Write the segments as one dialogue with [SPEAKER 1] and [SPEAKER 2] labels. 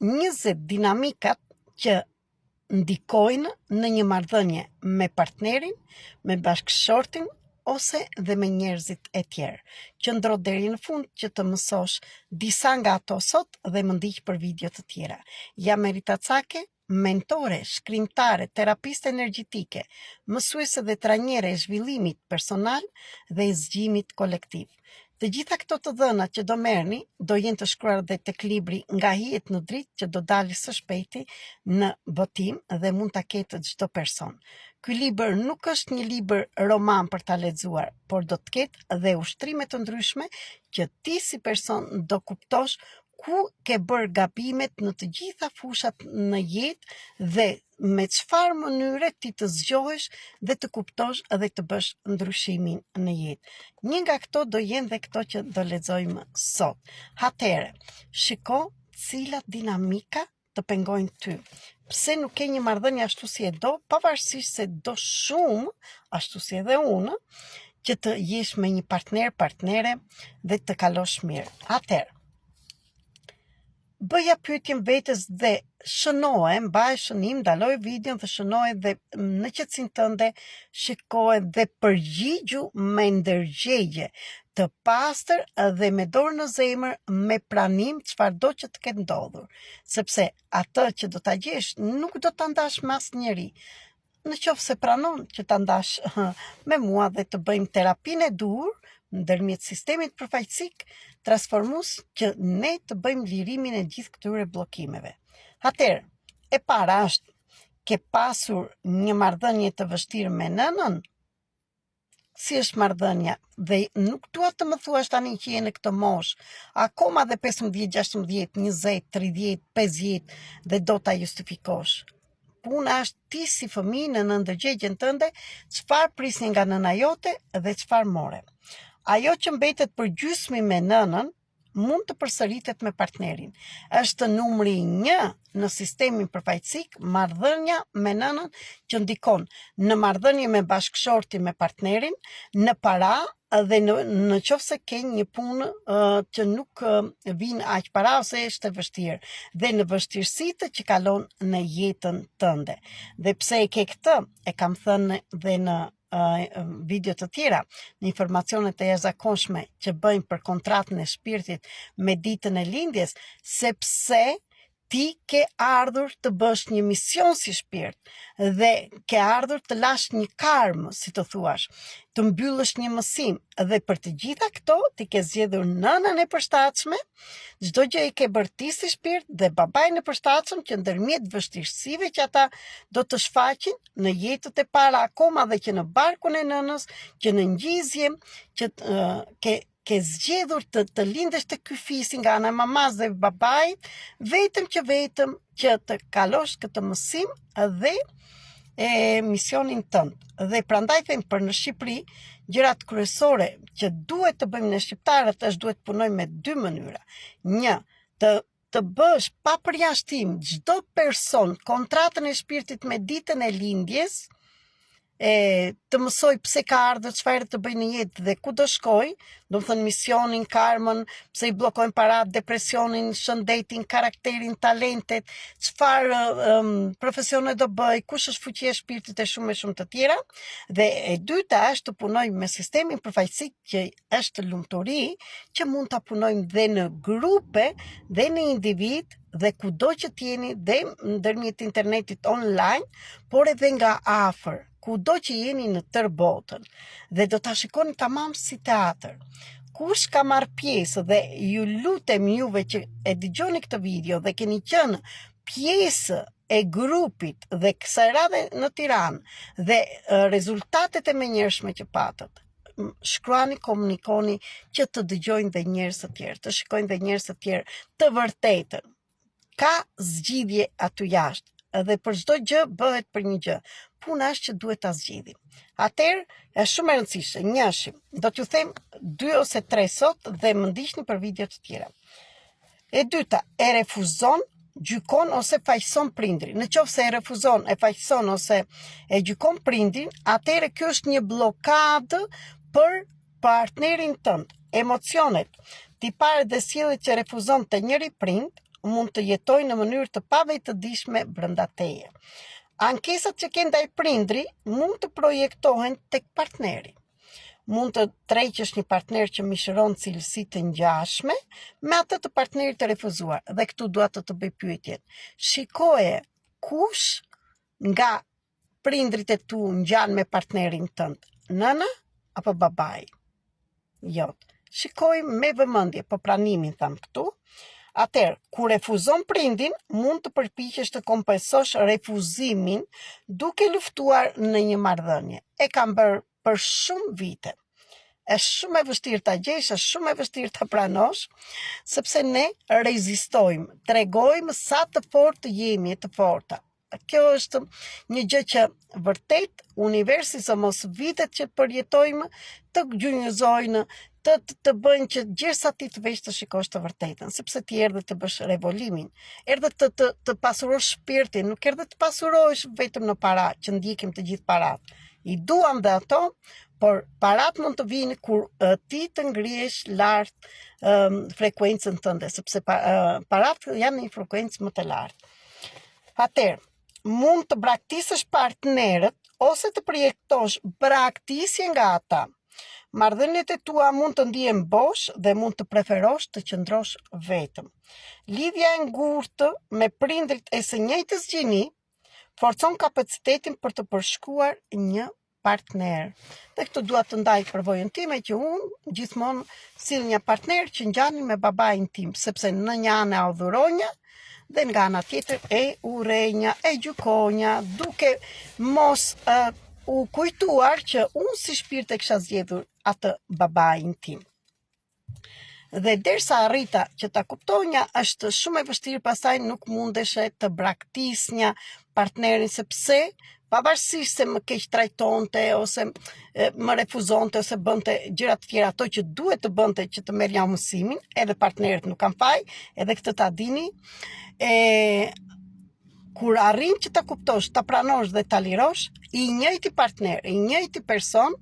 [SPEAKER 1] 20 dinamikat që ndikojnë në një marrëdhënie me partnerin, me bashkëshortin ose dhe me njerëzit e tjerë. Qëndro deri në fund që të mësosh disa nga ato sot dhe më ndiq për video të tjera. Jam Merita Cake, mentore, shkrimtare, terapiste energjetike, mësuese dhe trajnere e zhvillimit personal dhe e zgjimit kolektiv. Të gjitha këto të dhëna që do merrni do jenë të shkruar dhe tek libri Nga hijet në dritë që do dalë së shpejti në botim dhe mund ta ketë çdo person. Ky libër nuk është një libër roman për ta lexuar, por do të ketë dhe ushtrime të ndryshme që ti si person do kuptosh ku ke bërë gabimet në të gjitha fushat në jetë dhe me çfarë mënyre ti të zgjohesh dhe të kuptosh dhe të bësh ndryshimin në jetë. Një nga këto do jenë dhe këto që do lexojmë sot. Atëherë, shiko cilat dinamika të pengojnë ty. Pse nuk ke një marrëdhënie ashtu si e do, pavarësisht se do shumë, ashtu si edhe unë, që të jesh me një partnere dhe të kalosh mirë. Atëherë, bëja pyetjen vetes dhe shënoje, mbaj shënim, ndaloj videon dhe shënoje dhe në qetësinë tënde shikoje dhe përgjigju me ndërgjegje të pastër dhe me dorë në zemër, me pranim çfarëdo që të ketë ndodhur, sepse atë që do ta gjesh nuk do ta ndash me asnjëri. Në qoftë se pranon që ta ndash me mua dhe të bëjmë terapinë e dur ndërmjet sistemit përfaqësik transformues që ne të bëjmë lirimin e gjithë këtyre bllokimeve. Atëherë, e para është, ke pasur një marrëdhënie të vështirë me nënën? Si është marrëdhënia? Dhe nuk dua të më thuash tani që je në këtë moshë, akoma dhe 15, 16, 20, 30, 50 dhe do ta justifikosh. Puna është ti si fëmijë në ndërgjegjen tënde, çfarë prisni nga nëna jote dhe çfarë more. Ajo që mbetet për gjysmë me nënën mund të përsëritet me partnerin. Është numri 1 në sistemin përfaqësik marrëdhënia me nënën që ndikon në marrëdhënie me bashkëshortin me partnerin, në para dhe në qoftë se ke një punë që nuk vin aq para ose është e vështirë dhe në vështirësitë që kalon në jetën tënde. Dhe pse e ke këtë, e kam thënë dhe në video të tjera, në informacionet e jashtëzakonshme që bëjmë për kontratën e shpirtit me ditën e lindjes, sepse ti ke ardhur të bësh një mision si shpirt dhe ke ardhur të lash një karmë, si të thuash, të mbyllësh një mësim dhe për të gjitha këto ti ke zgjedhur nënën e përshtatshme, çdo gjë i ke bërë ti si shpirt dhe babain e përshtatshëm që ndërmjet vështirësive që ata do të shfaqin në jetët e para akoma dhe që në barkun e nënës, që në ngjizje, që ke zgjedhur të lindesh të ky fisi nga ana e mamas dhe babait, vetëm që të kalosh këtë mësim dhe misionin tënd. Dhe prandaj them për në Shqipëri, gjërat kryesore që duhet të bëjmë në shqiptarët është duhet të punojmë me 2 mënyra. 1, të bësh pa përjashtim çdo person kontratën e shpirtit me ditën e lindjes, të mësoj pse ka ardhur, çfarë të bëj në jetë dhe ku do shkoj, do të thënë misionin, karmën, pse i bllokojnë parat, depresionin, shëndetin, karakterin, talentet, çfarë profesione do bëj, kush është fuqia e shpirtit e shumë të tjera. Dhe e dyta është të punojmë me sistemin përfaqësik që është lumturi, që mund ta punojmë dhe në grupe dhe në individ dhe kudo që t'jeni dhe ndërmjet internetit online, por edhe nga afër, kudo që jeni në tërë botën, dhe do ta shikoni tamam si teatr. Kush ka marrë pjesë dhe ju lutem juve që e dëgjoni këtë video dhe keni qenë pjesë e grupit dhe kësaj radhe në Tiranë dhe rezultatet e menjëhershme që patët, shkruani, komunikoni që të dëgjojnë dhe njerëz të tjerë, të shikojnë dhe njerëz të tjerë të vërtetën. Ka zgjidhje aty jashtë dhe për çdo gjë bëhet për një gjë. Puna është që duhet ta zgjidhim. Atëherë, është shumë e rëndësishme, njëshim, do t'ju them 2 ose 3 sot dhe më ndiqni për video të tjera. E dyta, e refuzon, gjykon ose faqëson prindrin. Në qoftë se e refuzon, e faqëson ose e gjykon prindrin, atëherë kjo është një blokadë për partnerin tënd. Emocionet, tipare dhe sjelljet që refuzon të njëri prind mund të jetojnë në mënyrë të pavetëdijshme brenda teje. Ankesat që ke ndaj prindri mund të projektohen tek partneri. Mund të tërheqësh një partner që mishëron cilësi të ngjashme me atë të partnerit të refuzuar. Dhe këtu dua të bëj pyetjen. Shikoje kush nga prindrit e tu ngjan me partnerin tënd, nëna apo babai? Jot. Shikoj me vëmendje, po pranimin tham këtu. Atëherë, kur refuzon prindin, mund të përpiqesh të kompensosh refuzimin duke luftuar në një marrëdhënie. E kam bërë për shumë vite. Është shumë e vështirë ta gjesh, është shumë e vështirë ta pranosh, sepse ne rezistojmë, tregojmë sa të fortë jemi, të forta. Kjo është një gjë që vërtet universi së mos vitet që përjetojmë të gjunjëzojnë, të bëjnë që gjithsa ti të veç të shikosh të vërtetën, sepse ti erdhe të bësh revolimin, erdhe të pasurosh shpirtin, nuk erdhe të pasurosh vetëm në para, që ndjekim të gjithë parat. I duam dhe ato, por parat mund të vinë kur ti të ngrihesh lart frekuencën tënde, sepse parat janë një frekuencë më të lartë. Atëherë, mund të braktisësh partnerët ose të projektosh braktisje nga ata. Marrëdhëniet e tua mund të ndihen bosh dhe mund të preferosh të qëndrosh vetëm. Lidhja e ngurtë me prindrit e së njëjtës gjini forcon kapacitetin për të përshkruar një partner. Dhe këtu dua të ndaj përvojën time që unë gjithmonë sill një partner që ngjanin me babain tim, sepse në një anë adhuronja dhe nga ana tjetër e urrejnja, e gjykonja, duke mos u kujtuar që unë si shpirt e kisha zgjedhur atë babain tim. Dhe derisa arrita që ta kuptonja, është shumë e vështirë, pastaj nuk mundeshe të braktisnja partnerin, sepse pavarësisht se më keq trajtonte ose më refuzonte ose bënte gjëra të tjera, ato që duhet të bënte që të merrja mësimin, edhe partnerët nuk kanë faj, edhe këtë ta dini. Kur arrin që ta kuptosh, ta pranosh dhe ta lirosh, i njëjti partner, i njëjti person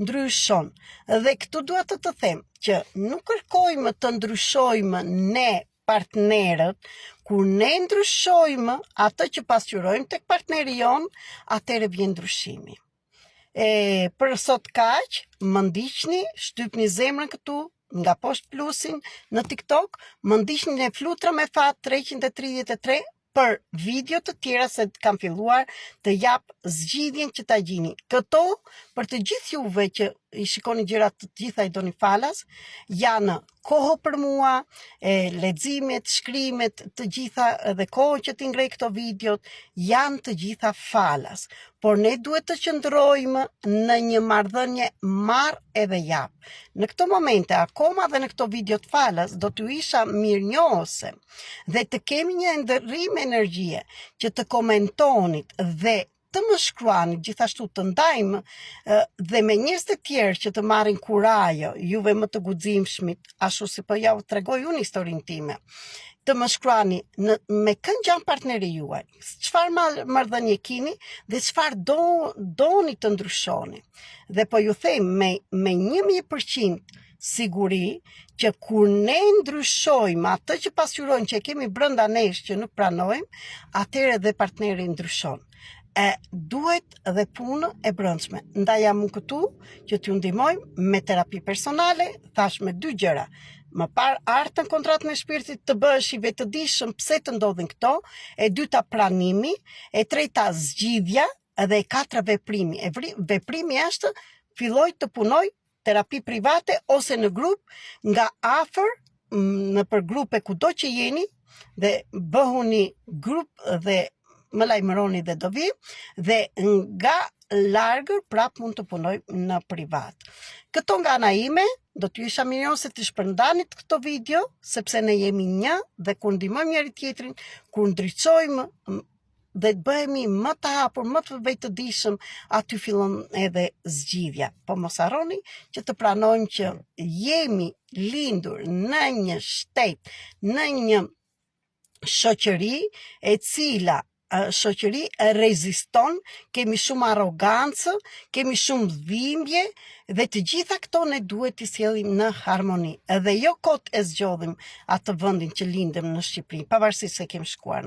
[SPEAKER 1] ndryshon. Dhe këtu dua të them që nuk kërkojmë të ndryshojmë ne partnerët, kur ne ndryshojmë atë që pasqyrojmë tek partneri jon, atëherë vjen ndryshimi. Për sot kaq, më ndiqni, shtypni zemrën këtu nga poshtë plusin në TikTok, më ndiqni në Flutra me Fat 333 për video të tjera, se kam filluar të jap zgjidhjen që ta gjini. Këto, për të gjithë juve që i shikoni gjërat të gjitha i doni falas, janë kohë për mua, leximet, shkrimet, të gjitha, edhe kohë që t'i ngrej këto videot, janë të gjitha falas. Por ne duhet të qëndrojmë në një marrëdhënie marr edhe jap. Në këto momente, akoma dhe në këto videot falas, do t'ju isha mirënjohëse dhe të kemi një ndërrim energjie që të komentonit dhe të më shkruani, gjithashtu të ndajmë dhe me njerëz të tjerë që të marrin kurajo, juve më të guximshmit, ashtu si po ja u tregoj unë historinë time. Të më shkruani me kë ngjan partneri juaj, çfarë marrëdhënie keni dhe çfarë doni të ndryshoni. Dhe po ju them me 1000% siguri që kur ne ndryshojmë atë që pasqyrojmë që kemi brenda nesh që nuk pranojmë, atëherë dhe partneri ndryshon. Duhet dhe punë e brendshme. Ndaj jam unë këtu që t'ju ndihmoj me terapi personale, thash me 2 gjëra. Më parë artën kontratën e shpirtit, të bëhesh i vetëdijshëm pse të ndodhin këto, e dyta pranimi, e treta zgjidhja, edhe e katra veprimi. Veprimi është filloj të punoj terapi private ose në grup, nga afër, në për grupe kudo që jeni, dhe bëhuni grup dhe më lajmëroni dhe do vi, dhe nga largër prap mund të punoj në privat. Këto nga ana ime, do t'ju isha mirënjohëse të shpërndanit këto video, sepse ne jemi një dhe kur ndihmojmë njëri tjetrin, kur ndriçojmë dhe të bëhemi më të hapur, më të vetëdijshëm, aty fillon edhe zgjidhja. Po mos harroni që të pranojmë që jemi lindur në një shtet, në një shoqëri e cila shoqëri reziston, kemi shumë arrogancë, kemi shumë dhimbje dhe të gjitha këto ne duhet t'i sjellim në harmoni. Edhe jo kot e zgjodhim atë vendin që lindëm në Shqipëri, pavarësisht se kemi shkuar.